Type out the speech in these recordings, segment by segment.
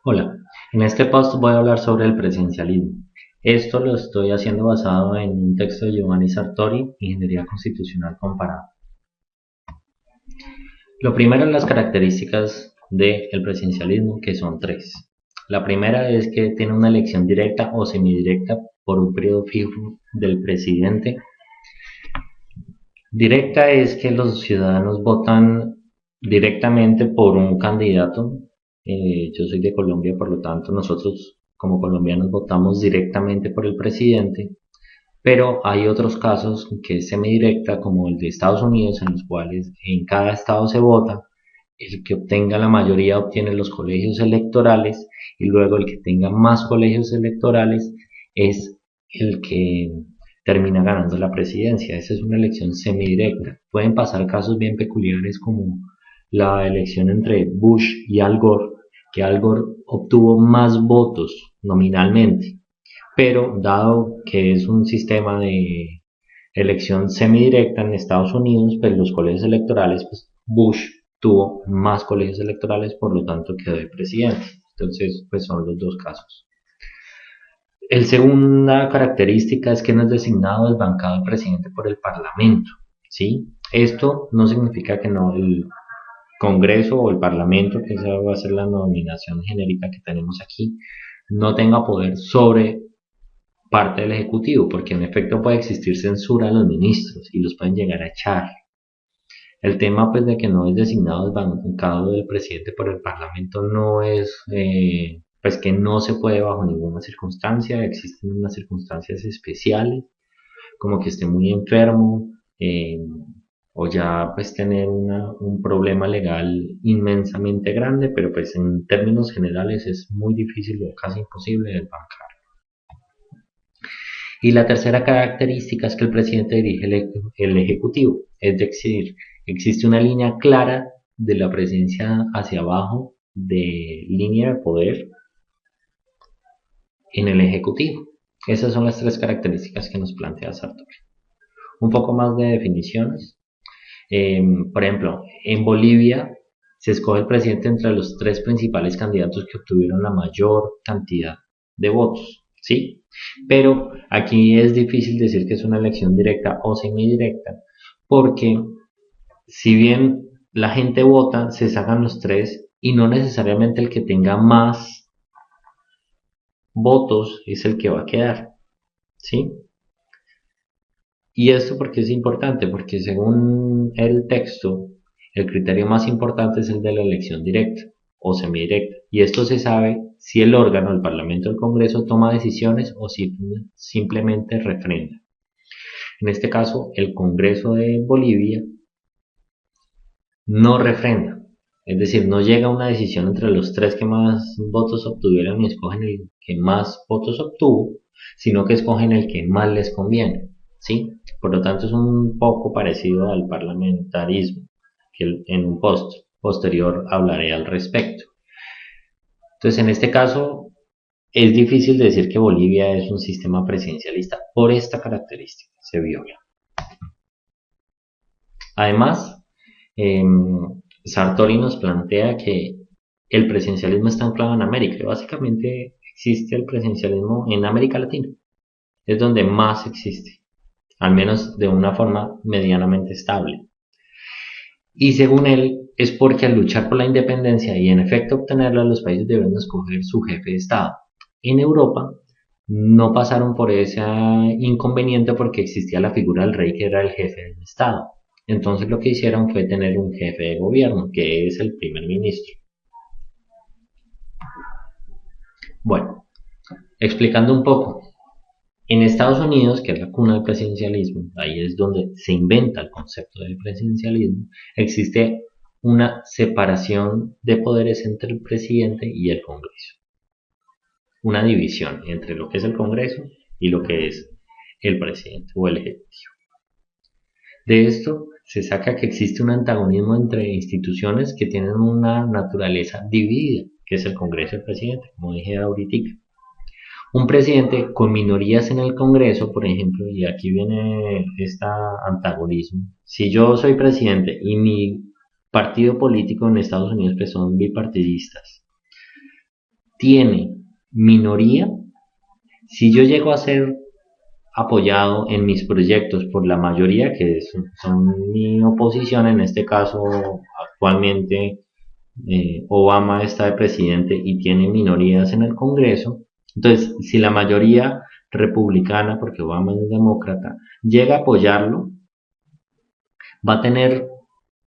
Hola, en este post voy a hablar sobre el presencialismo. Esto lo estoy haciendo basado en un texto de Giovanni Sartori, Ingeniería Constitucional Comparada. Lo primero es las características del presencialismo, que son tres. La primera es que tiene una elección directa o semidirecta por un periodo fijo del presidente. Directa es que los ciudadanos votan directamente por un candidato. Yo soy de Colombia, por lo tanto nosotros como colombianos votamos directamente por el presidente, pero hay otros casos que es semidirecta, como el de Estados Unidos, en los cuales en cada estado se vota, el que obtenga la mayoría obtiene los colegios electorales y luego el que tenga más colegios electorales es el que termina ganando la presidencia. Esa es una elección semidirecta. Pueden pasar casos bien peculiares como la elección entre Bush y Al Gore, que Al Gore obtuvo más votos nominalmente, pero dado que es un sistema de elección semidirecta en Estados Unidos, pues los colegios electorales, pues Bush tuvo más colegios electorales, por lo tanto quedó de presidente. Entonces, pues son los dos casos. El segunda característica es que no es designado o desbancado el presidente por el Parlamento, ¿sí? Esto no significa que no el Congreso o el Parlamento, que esa va a ser la denominación genérica que tenemos aquí, no tenga poder sobre parte del Ejecutivo, porque en efecto puede existir censura a los ministros y los pueden llegar a echar. El tema pues de que no es designado desbancado del presidente por el Parlamento no es pues que no se puede bajo ninguna circunstancia. Existen unas circunstancias especiales, como que esté muy enfermo, o ya pues tener un problema legal inmensamente grande, pero pues en términos generales es muy difícil o casi imposible desbancar. Y la tercera característica es que el presidente dirige el Ejecutivo, es decir, existe una línea clara de la presencia hacia abajo de línea de poder en el Ejecutivo. Esas son las tres características que nos plantea Sartori. Un poco más de definiciones. Por ejemplo, en Bolivia se escoge el presidente entre los tres principales candidatos que obtuvieron la mayor cantidad de votos, ¿sí? Pero aquí es difícil decir que es una elección directa o semidirecta, porque si bien la gente vota, se sacan los tres y no necesariamente el que tenga más votos es el que va a quedar, ¿sí? Y esto porque es importante, porque según el texto, el criterio más importante es el de la elección directa o semidirecta. Y esto se sabe si el órgano, el Parlamento o el Congreso toma decisiones o si simplemente refrenda. En este caso, el Congreso de Bolivia no refrenda. Es decir, no llega a una decisión entre los tres que más votos obtuvieron y escogen el que más votos obtuvo, sino que escogen el que más les conviene, ¿sí? Por lo tanto, es un poco parecido al parlamentarismo, que en un posterior hablaré al respecto. Entonces, en este caso, es difícil decir que Bolivia es un sistema presidencialista por esta característica, se viola. Además, eh, Sartori nos plantea que el presencialismo está anclado en América. Básicamente existe el presencialismo en América Latina. Es donde más existe, al menos de una forma medianamente estable. Y según él, es porque al luchar por la independencia y en efecto obtenerla, los países deben escoger su jefe de Estado. En Europa no pasaron por ese inconveniente porque existía la figura del rey que era el jefe del Estado. Entonces lo que hicieron fue tener un jefe de gobierno, que es el primer ministro. Bueno, explicando un poco, en Estados Unidos, que es la cuna del presidencialismo, ahí es donde se inventa el concepto del presidencialismo, existe una separación de poderes entre el presidente y el Congreso. Una división entre lo que es el Congreso y lo que es el presidente o el ejecutivo. De esto se saca que existe un antagonismo entre instituciones que tienen una naturaleza dividida, que es el Congreso y el presidente, como dije ahorita. Un presidente con minorías en el Congreso, por ejemplo, y aquí viene este antagonismo. Si yo soy presidente y mi partido político en Estados Unidos pues son bipartidistas, tiene minoría, si yo llego a ser apoyado en mis proyectos por la mayoría, que son mi oposición, en este caso actualmente Obama está de presidente y tiene minorías en el Congreso, entonces si la mayoría republicana, porque Obama es demócrata, llega a apoyarlo, va a tener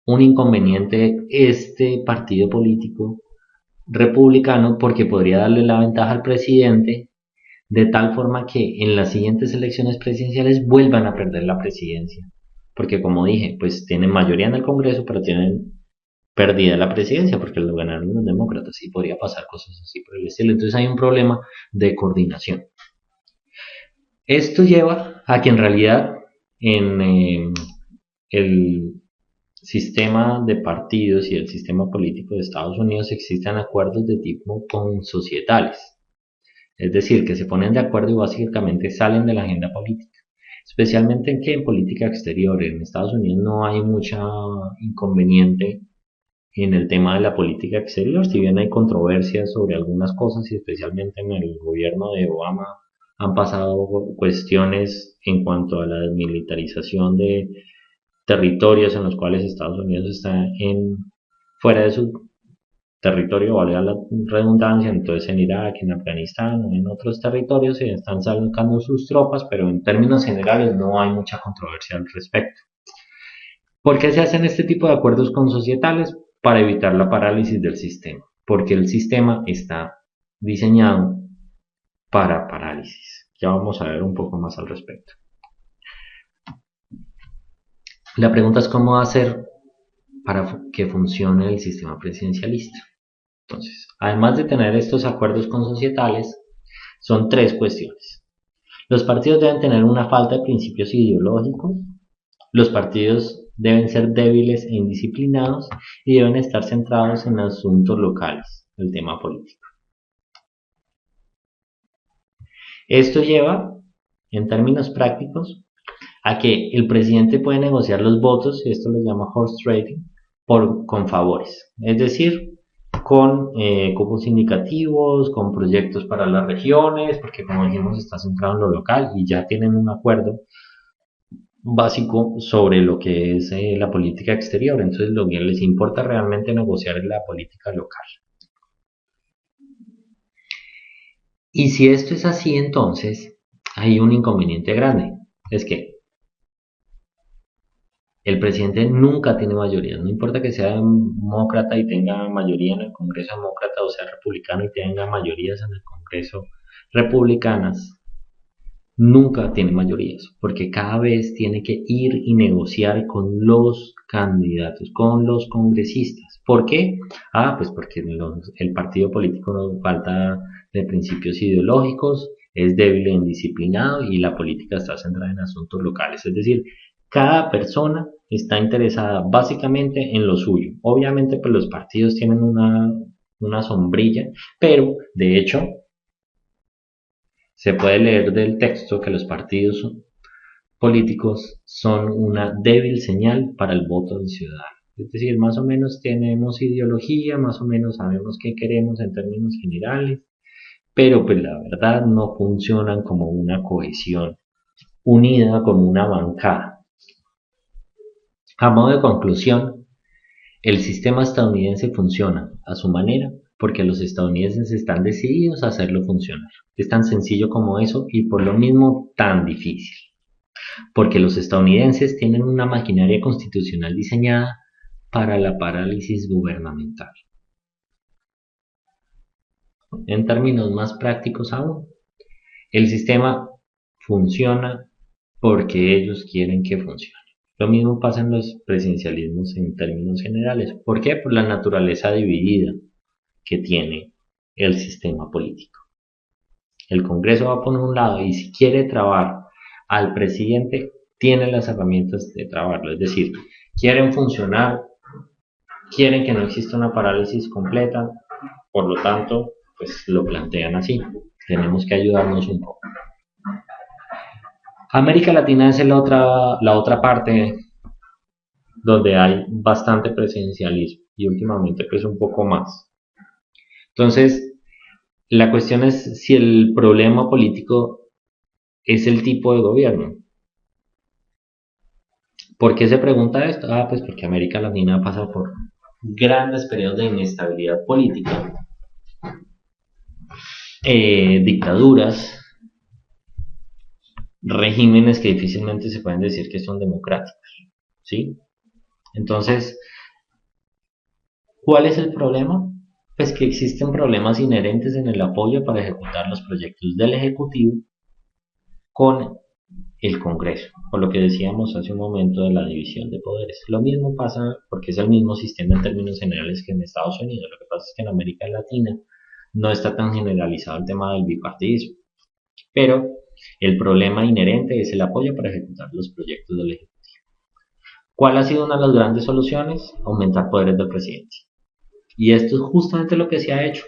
un inconveniente este partido político republicano porque podría darle la ventaja al presidente de tal forma que en las siguientes elecciones presidenciales vuelvan a perder la presidencia. Porque como dije, pues tienen mayoría en el Congreso, pero tienen perdida la presidencia porque lo ganaron los demócratas y podría pasar cosas así por el estilo. Entonces hay un problema de coordinación. Esto lleva a que en realidad en el sistema de partidos y el sistema político de Estados Unidos existan acuerdos de tipo consocietales. Es decir, que se ponen de acuerdo y básicamente salen de la agenda política. Especialmente en que en política exterior, en Estados Unidos no hay mucha inconveniente en el tema de la política exterior, si bien hay controversias sobre algunas cosas y especialmente en el gobierno de Obama han pasado cuestiones en cuanto a la desmilitarización de territorios en los cuales Estados Unidos está fuera de su territorio, valga la redundancia, entonces en Irak, en Afganistán o en otros territorios se están sacando sus tropas, pero en términos generales no hay mucha controversia al respecto. ¿Por qué se hacen este tipo de acuerdos consocietales? Para evitar la parálisis del sistema, porque el sistema está diseñado para parálisis. Ya vamos a ver un poco más al respecto. La pregunta es cómo hacer para que funcione el sistema presidencialista. Entonces, además de tener estos acuerdos consocietales, son tres cuestiones. Los partidos deben tener una falta de principios ideológicos, los partidos deben ser débiles e indisciplinados y deben estar centrados en asuntos locales, el tema político. Esto lleva, en términos prácticos, a que el presidente puede negociar los votos, y esto lo llama horse trading, con favores. Es decir, con cupos indicativos, con proyectos para las regiones, porque como dijimos está centrado en lo local y ya tienen un acuerdo básico sobre lo que es la política exterior. Entonces lo que les importa realmente negociar es la política local. Y si esto es así, entonces hay un inconveniente grande. Es que el presidente nunca tiene mayoría, no importa que sea demócrata y tenga mayoría en el Congreso demócrata o sea republicano y tenga mayorías en el Congreso republicanas, nunca tiene mayorías, porque cada vez tiene que ir y negociar con los candidatos, con los congresistas. ¿Por qué? Pues porque el partido político nos falta de principios ideológicos, es débil e indisciplinado y la política está centrada en asuntos locales. Es decir, cada persona está interesada básicamente en lo suyo. Obviamente, pues los partidos tienen una sombrilla, pero de hecho se puede leer del texto que los partidos políticos son una débil señal para el voto del ciudadano. Es decir, más o menos tenemos ideología, más o menos sabemos qué queremos en términos generales, pero pues la verdad no funcionan como una cohesión unida, como una bancada. A modo de conclusión, el sistema estadounidense funciona a su manera porque los estadounidenses están decididos a hacerlo funcionar. Es tan sencillo como eso y por lo mismo tan difícil. Porque los estadounidenses tienen una maquinaria constitucional diseñada para la parálisis gubernamental. En términos más prácticos aún, el sistema funciona porque ellos quieren que funcione. Lo mismo pasa en los presidencialismos en términos generales. ¿Por qué? Por la naturaleza dividida que tiene el sistema político. El Congreso va por un lado y si quiere trabar al presidente, tiene las herramientas de trabarlo. Es decir, quieren funcionar, quieren que no exista una parálisis completa, por lo tanto, pues lo plantean así. Tenemos que ayudarnos un poco. América Latina es la otra parte donde hay bastante presidencialismo y últimamente pues un poco más. Entonces, La cuestión es si el problema político es el tipo de gobierno. ¿Por qué se pregunta esto? Pues porque América Latina pasa por grandes periodos de inestabilidad política, dictaduras, regímenes que difícilmente se pueden decir que son democráticos, ¿sí? Entonces, ¿cuál es el problema? Pues que existen problemas inherentes en el apoyo para ejecutar los proyectos del Ejecutivo con el Congreso, por lo que decíamos hace un momento de la división de poderes. Lo mismo pasa porque es el mismo sistema en términos generales que en Estados Unidos. Lo que pasa es que en América Latina no está tan generalizado el tema del bipartidismo, pero el problema inherente es el apoyo para ejecutar los proyectos del Ejecutivo. ¿Cuál ha sido una de las grandes soluciones? Aumentar poderes del presidente. Y esto es justamente lo que se ha hecho.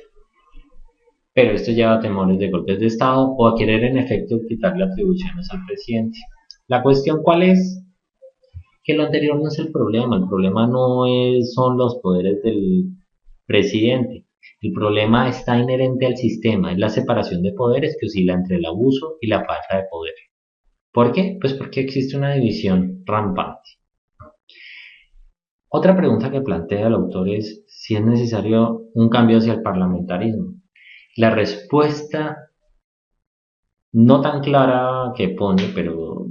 Pero esto lleva a temores de golpes de Estado o a querer en efecto quitarle atribuciones al presidente. La cuestión cuál es, que lo anterior no es el problema no son los poderes del presidente, el problema está inherente al sistema, es la separación de poderes que oscila entre el abuso y la falta de poder. ¿Por qué? Pues porque existe una división rampante. Otra pregunta que plantea el autor es si es necesario un cambio hacia el parlamentarismo. La respuesta no tan clara que pone, pero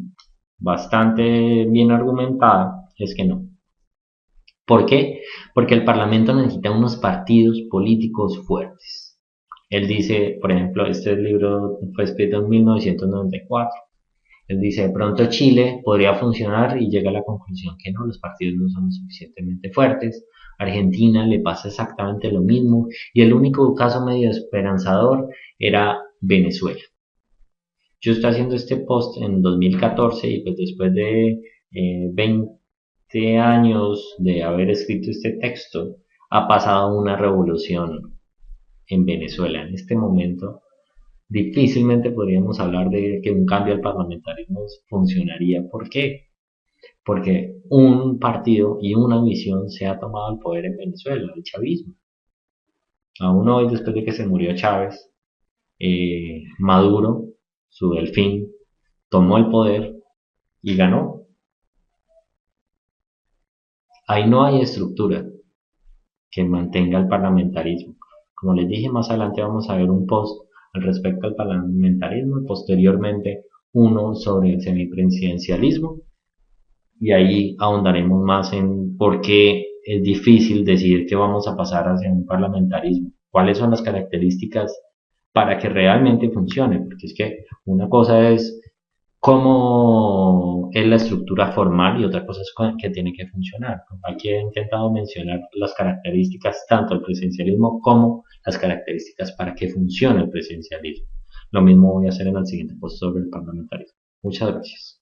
bastante bien argumentada, es que no. ¿Por qué? Porque el Parlamento necesita unos partidos políticos fuertes. Él dice, por ejemplo, este libro fue escrito en 1994. Él dice, de pronto Chile podría funcionar y llega a la conclusión que no, los partidos no son suficientemente fuertes. Argentina le pasa exactamente lo mismo y el único caso medio esperanzador era Venezuela. Yo estoy haciendo este post en 2014 y pues después de 20 años de haber escrito este texto, ha pasado una revolución en Venezuela. En este momento, difícilmente podríamos hablar de que un cambio al parlamentarismo funcionaría. ¿Por qué? Porque un partido y una visión se ha tomado el poder en Venezuela, el chavismo. Aún hoy, después de que se murió Chávez, Maduro, su delfín, tomó el poder y ganó. Ahí no hay estructura que mantenga el parlamentarismo. Como les dije, más adelante vamos a ver un post al respecto al parlamentarismo y posteriormente uno sobre el semipresidencialismo y ahí ahondaremos más en por qué es difícil decidir que vamos a pasar hacia un parlamentarismo, cuáles son las características para que realmente funcione, porque es que una cosa es cómo es la estructura formal y otra cosa es que tiene que funcionar. Aquí he intentado mencionar las características tanto del presidencialismo como las características para que funcione el presidencialismo. Lo mismo voy a hacer en el siguiente post sobre el parlamentarismo. Muchas gracias.